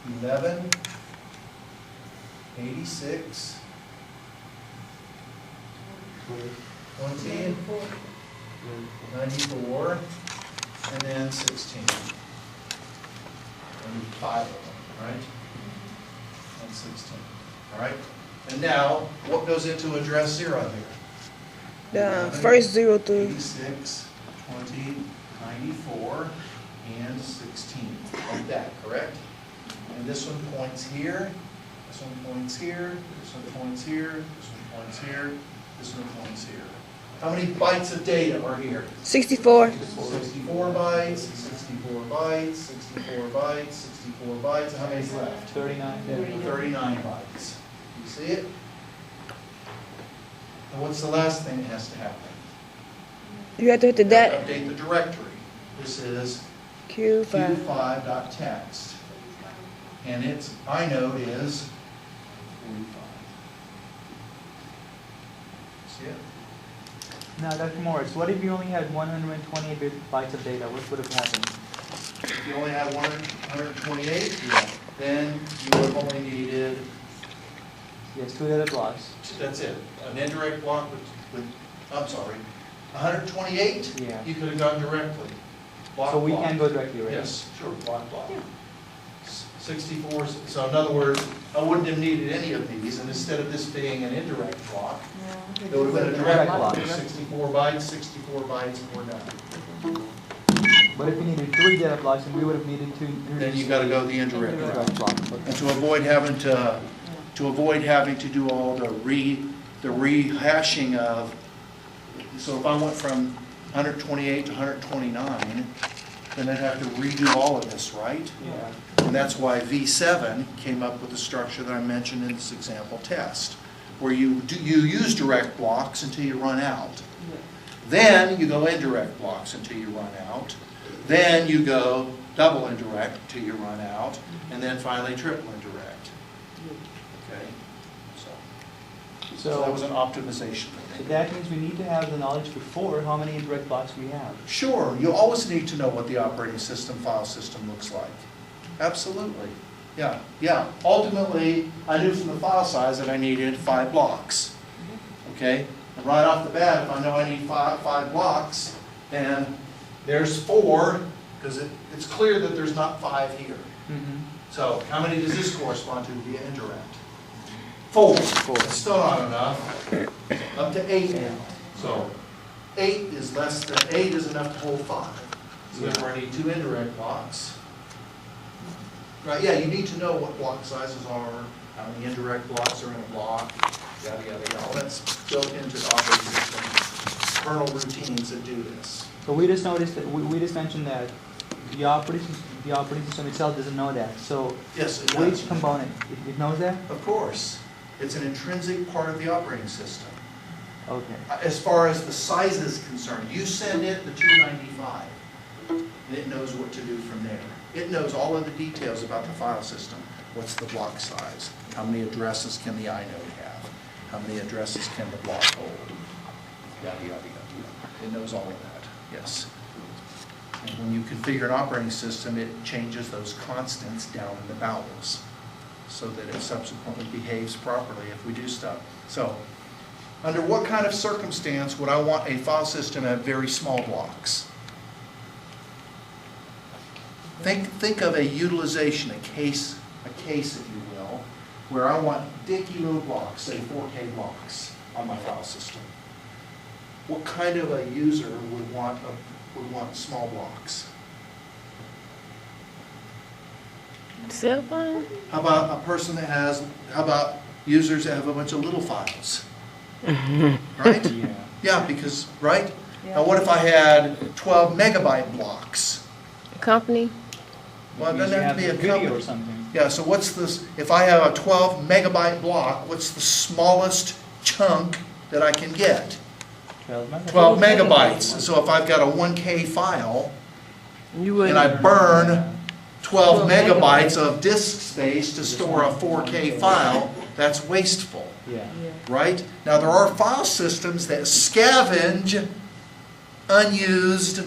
11, 86, 20, 94, and then 16. And 5 of them, right? And 16. All right? And now, what goes into address 0 here? The first 0 through 86, 20, 94, and 16. Like that, correct? And this one points here, this one points here, this one points here, this one points here, this one points here. How many bytes of data are here? 64. 64 bytes, 64 bytes, 64 bytes, 64 bytes. And how many's left? 39. 39 bytes. You see it? And what's the last thing that has to happen? You have to hit the that Update the directory. This is Q5. Q5.text. And its inode is 45. See it? Now, Dr. Morris, what if you only had 128 bytes of data? What would have happened? If you only had 128, then you would have only needed, Yes, 2 data blocks. that's it, an indirect block with I'm sorry, 128, Yeah. you could have gone directly. Block, So we block. can go directly, right? Yes, sure, block, block. 64, so in other words, I wouldn't have needed any of these, and instead of this being an indirect block, it would have been a direct block. 64 bytes, 64 bytes, and we're done. But if you needed 3 data blocks, then we would have needed to. Then you got to go the indirect route. Indirect block. Okay. And to avoid having to do all the rehashing of, so if I went from 128 to 129, then I'd have to redo all of this, right? Yeah. And that's why V7 came up with the structure that I mentioned in this example test, where you use direct blocks until you run out. Then you go indirect blocks until you run out. Then you go double indirect until you run out, and then finally triple indirect. Okay, so that was an optimization. So that means we need to have the knowledge before how many indirect blocks we have. Sure, you always need to know what the operating system file system looks like. Absolutely. Yeah. Ultimately, I knew from the file size that I needed 5 blocks. Okay? And right off the bat, if I know I need five blocks, then there's 4, because it's clear that there's not 5 here. Mm-hmm. So how many does this correspond to via indirect? 4. It's still not enough. Up to 8 now. So 8 is enough to hold 5. So therefore I need 2 indirect blocks. Right, yeah, you need to know what block sizes are, how many indirect blocks are in a block, yada, yada, yada. All that's built into the operating system kernel routines that do this. So we just noticed that we just mentioned that the operating system itself doesn't know that. So Yes, it which does. component it knows that? Of course. It's an intrinsic part of the operating system. Okay. As far as the size is concerned, you send it the 295, and it knows what to do from there. It knows all of the details about the file system. What's the block size? How many addresses can the inode have? How many addresses can the block hold? Yada, yada, yada. It knows all of that, yes. And when you configure an operating system, it changes those constants down in the vowels so that it subsequently behaves properly if we do stuff. So, under what kind of circumstance would I want a file system to have very small blocks? Think of a utilization, a case, if you will, where I want dinky little blocks, say 4K blocks on my file system. What kind of a user would want small blocks? Cell phone? How about a person that has? How about users that have a bunch of little files? Right? Yeah. Yeah, because right. Now, what if I had 12 megabyte blocks? Company? Well, it Maybe doesn't you have to be a video company. or something. Yeah, so what's this, if I have a 12 megabyte block, what's the smallest chunk that I can get? 12 megabytes. So if I've got a 1K file, You and I wouldn't. burn 12 12 megabytes of disk space to store a 4K file, that's wasteful, Yeah. right? Now, there are file systems that scavenge unused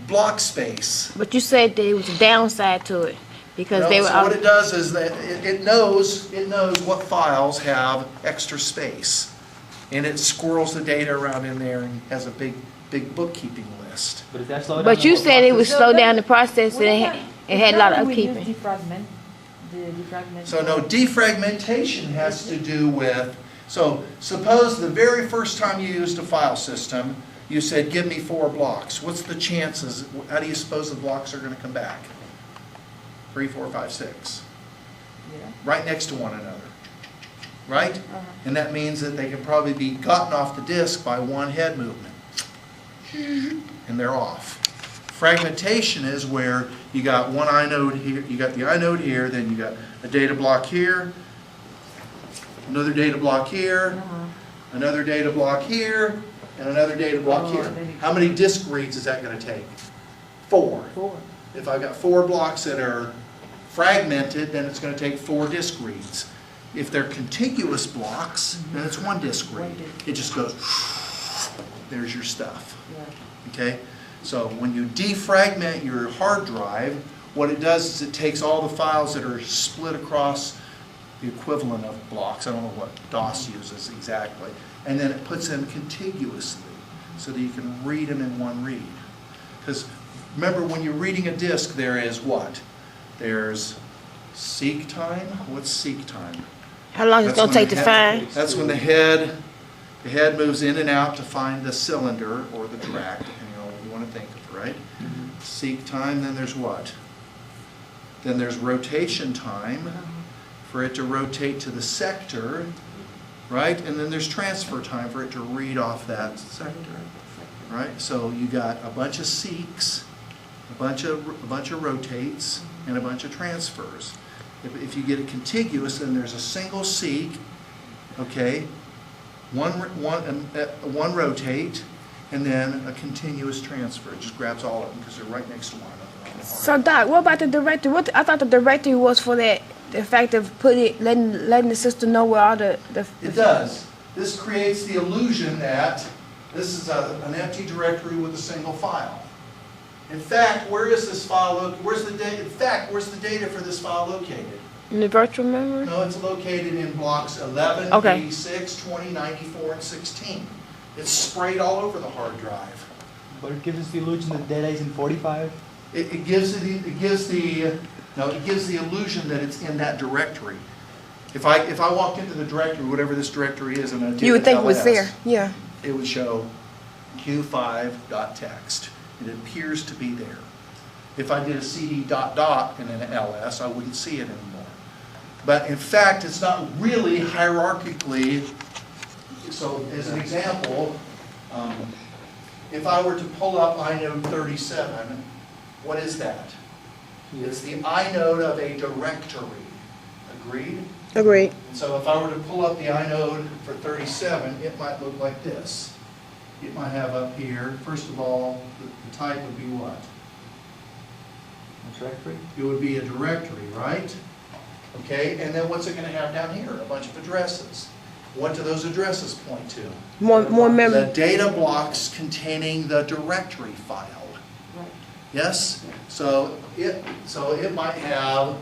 block space. But you said there was a downside to it. Because No, they were so what out. it does is that it knows what files have extra space. And it squirrels the data around in there and has a big bookkeeping list. But if that slow down But the you whole said it would process- slow down the process and it had a lot of We use upkeeping. defragment. So no, defragmentation has to do with, so suppose the very first time you used a file system, you said, give me 4 blocks. What's the chances, how do you suppose the blocks are going to come back? 3, 4, 5, 6. Yeah. Right next to one another. Right? Uh-huh. And that means that they can probably be gotten off the disk by one head movement. And they're off. Fragmentation is where you got one inode here, you got the inode here, then you got a data block here, another data block here, Uh-huh. another data block here, and another data block Oh, here. then you- How many disk reads is that going to take? 4. 4. If I've got 4 blocks that are fragmented, then it's going to take 4 disk reads. If they're contiguous blocks, then it's 1 disk read. It just goes, there's your stuff. Yeah. Okay? So when you defragment your hard drive, what it does is it takes all the files that are split across the equivalent of blocks. I don't know what DOS uses exactly. And then it puts them contiguously so that you can read them in one read. Because remember, when you're reading a disk, there is what? There's seek time. What's seek time? How long it's That's gonna when take the to head- find? That's when the head moves in and out to find the cylinder or the track, depending on what you want to think of, right? Seek time, then there's what? Then there's rotation time for it to rotate to the sector, right? And then there's transfer time for it to read off that sector, right? So you got a bunch of seeks, a bunch of rotates, and a bunch of transfers. If you get it contiguous, then there's a single seek, okay, one rotate, and then a continuous transfer. It just grabs all of them because they're right next to one another on the hard So drive. Doc, what about the directory? I thought the directory was for that, the fact of letting the system know where all the It does. This creates the illusion that this is an empty directory with a single file. In fact, where is this file? Where's the data? In fact, where's the data for this file located? in the virtual memory. No, it's located in blocks 11, Okay. 86, 20, 94, and 16. It's sprayed all over the hard drive. But it gives us the illusion that data is in 45. It gives the illusion that it's in that directory. If I walked into the directory, whatever this directory is, and I did You would think it was LS, there, yeah. it would show q5.txt. It appears to be there. If I did a cd ... and an ls, I wouldn't see it anymore. But in fact, it's not really hierarchically. So as an example, if I were to pull up inode 37, what is that? It's the inode of a directory. Agreed? Agreed. And so if I were to pull up the inode for 37, it might look like this. It might have up here, first of all, the type would be what? A directory. It would be a directory, right? Okay, and then what's it going to have down here? A bunch of addresses. What do those addresses point to? More The memory. data blocks containing the directory file. Right. Yes? So it might have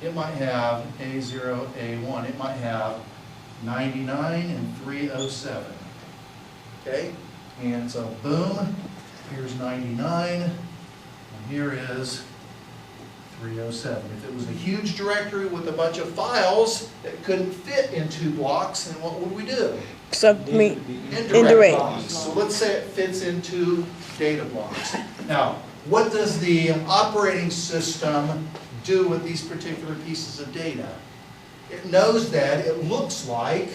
A0, A1. It might have 99 and 307. Okay? And so boom, here's 99, and here is 307. If it was a huge directory with a bunch of files that couldn't fit in 2 blocks, then what would we do? Submit. Indirect Indirect. blocks. So let's say it fits into data blocks. Now, what does the operating system do with these particular pieces of data? It knows that it looks like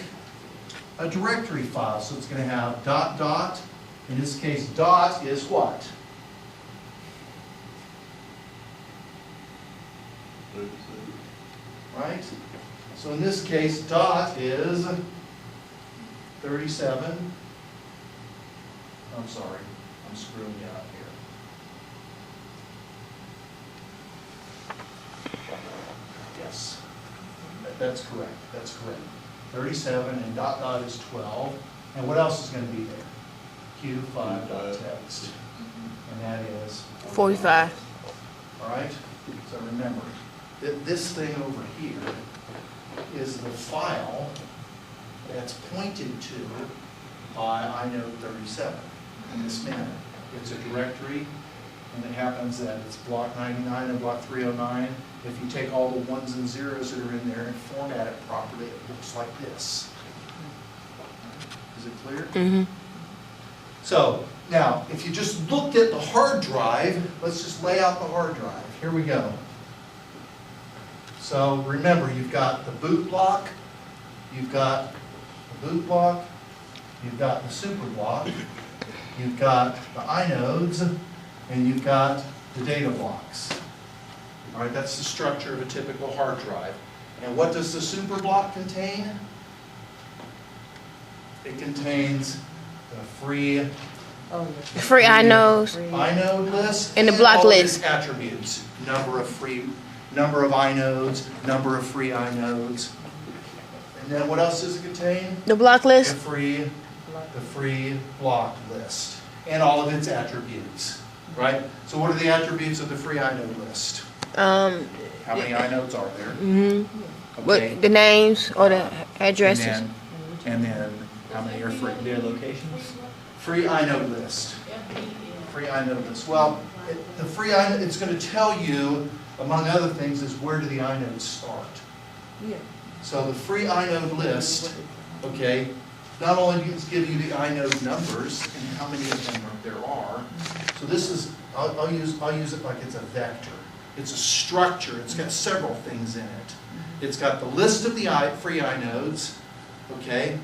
a directory file. So it's going to have ... In this case, dot is what? Right? So in this case, dot is 37. I'm sorry, I'm screwing you up here. Yes, that's correct, that's correct. 37 and ... is 12. And what else is going to be there? Q5.text. And that is 45. all right? So remember, This thing over here is the file that's pointed to by inode 37 in this manner. It's a directory, and it happens that it's block 99 and block 309. If you take all the ones and zeros that are in there and format it properly, it looks like this. Is it clear? Mm-hmm. So, now, if you just looked at the hard drive, let's just lay out the hard drive. Here we go. So, remember, you've got the boot block, you've got the boot block, you've got the super block, you've got the inodes, and you've got the data blocks. All right, that's the structure of a typical hard drive. And what does the super block contain? It contains the free Oh, Free inodes. inode list And the block all list. its attributes: number of inodes, number of free inodes, and then what else does it contain? The block The list. free block list and all of its attributes, right? So what are the attributes of the free inode list? How many inodes are there? Mm-hmm. Okay. What the names or the addresses? And then how many are free? Their locations. Free inode list. Free inode list. Well, the free inode, it's going to tell you, among other things, is where do the inodes start. yeah. So the free inode list, okay, not only does it give you the inode numbers and how many of them there are. So this is, I'll use it like it's a vector. It's a structure. It's got several things in it. It's got the list of the free inodes, okay.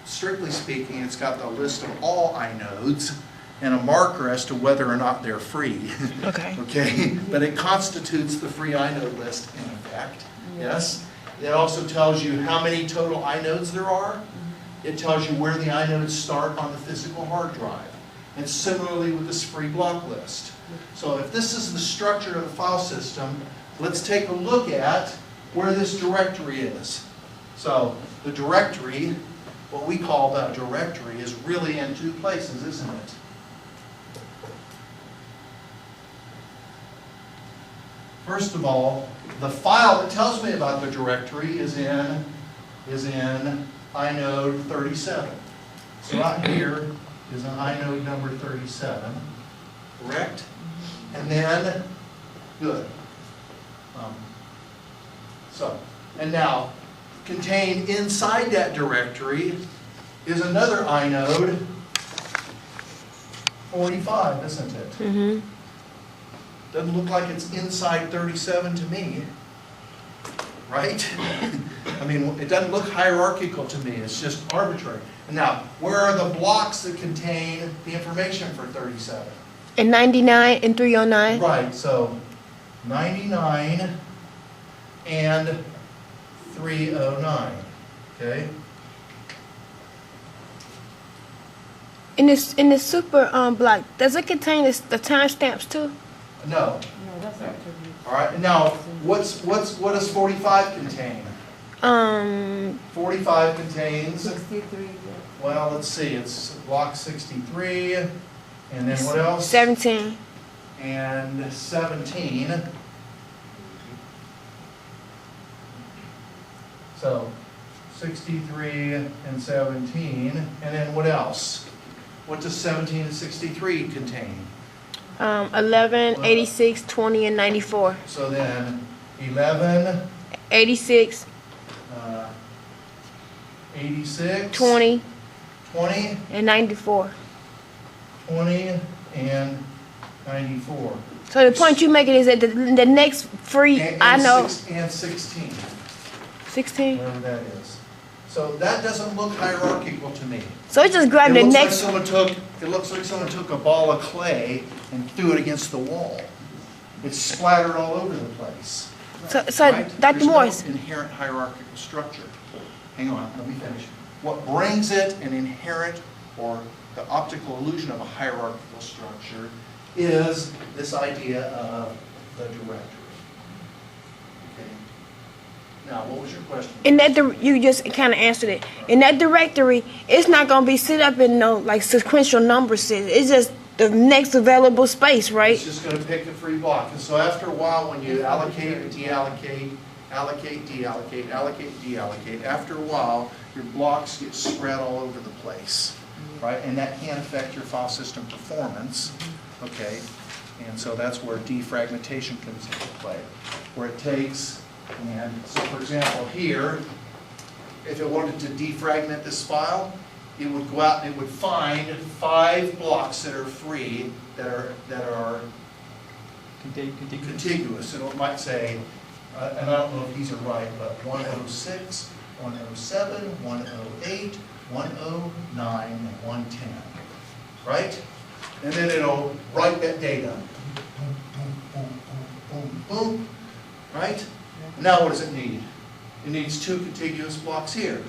Strictly speaking, it's got the list of all inodes and a marker as to whether or not they're free. Okay. Okay, but it constitutes the free inode list in effect, yes? It also tells you how many total inodes there are. It tells you where the inodes start on the physical hard drive. And similarly with this free block list. So if this is the structure of the file system, let's take a look at where this directory is. So the directory, what we call that directory, is really in two places, isn't it? First of all, the file that tells me about the directory is in inode 37. So right here is an inode number 37, correct? And then, good. And now, contained inside that directory is another inode, 45, isn't it? Mm-hmm. Doesn't look like it's inside 37 to me, right? I mean, it doesn't look hierarchical to me, it's just arbitrary. Now, where are the blocks that contain the information for 37? And 99 and 309. Right, so 99 and 309, okay? In this super block, does it contain the timestamps too? No. No, that's attribute. All right, now, what does 45 contain? 45 contains, 63, yeah. well, let's see, it's block 63, and then what else? 17. And 17. So, 63 and 17, and then what else? What does 17 and 63 contain? 11, 86, 20, and 94. So then, 11, 86, 86, 20, 20, and 94. 20, and 94. So the point you making is that the next free, I know, And 16, 16. whatever that is. So that doesn't look hierarchical to me. So it just grabbed the It next. looks like someone took a ball of clay and threw it against the wall. It's splattered all over the place. So Right? Dr. There's Morris, no inherent hierarchical structure. Hang on, let me finish. What brings it an inherent or the optical illusion of a hierarchical structure is this idea of the directory. Okay. Now, what was your question? in that you just kind of answered it. In that directory, it's not gonna be set up in no like sequential number system. It's just the next available space, right? It's just gonna pick a free block. And so after a while, when you allocate, deallocate, allocate, deallocate, allocate, deallocate, after a while, your blocks get spread all over the place, right? And that can affect your file system performance, okay? And so that's where defragmentation comes into play, where it takes, and so for example here, if it wanted to defragment this file, it would go out and it would find 5 blocks that are free, that are contiguous. And it might say, and I don't know if these are right, but 106, 107, 108, 109, and 110, right? And then it'll write that data. Boom, boom, boom, boom, right? Now what does it need? It needs 2 contiguous blocks here.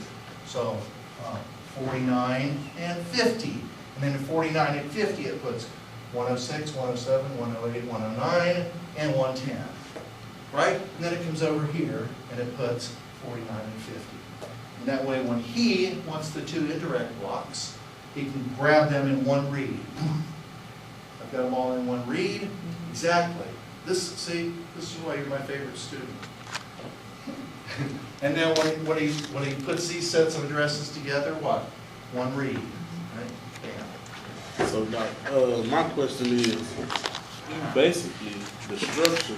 So 49 and 50. And then in 49 and 50 it puts 106, 107, 108, 109, and 110. Right? And then it comes over here and it puts 49 and 50. And that way when he wants the 2 indirect blocks, he can grab them in one read. I've got them all in one read. Exactly. This is why you're my favorite student. And then when he puts these sets of addresses together, what? One read, right? Bam. So, Doc, my question is, basically, the structure